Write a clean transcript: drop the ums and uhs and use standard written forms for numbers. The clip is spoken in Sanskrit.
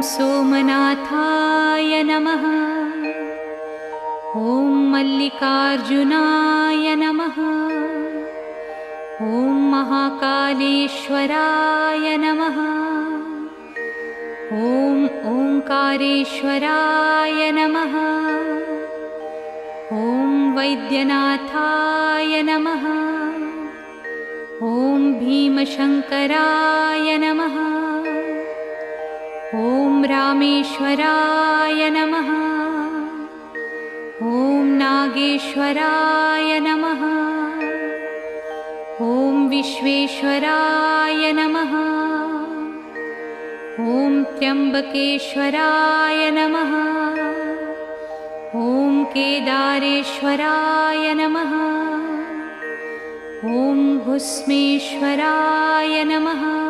सोमनाथाय नमः। ॐ मल्लिकार्जुनाय नमः। ॐ महाकालेश्वराय नमः। ॐ ओंकारेश्वराय नमः। ॐ वैद्यनाथाय नमः। ॐ भीमशंकराय नमः। ॐ रामेश्वराय नमः। ॐ नागेश्वराय नमः। ॐ विश्वेश्वराय नमः। ॐ त्र्यंबकेश्वराय नमः। ॐ केदारेश्वराय नमः। ॐ घुस्मेश्वराय नमः।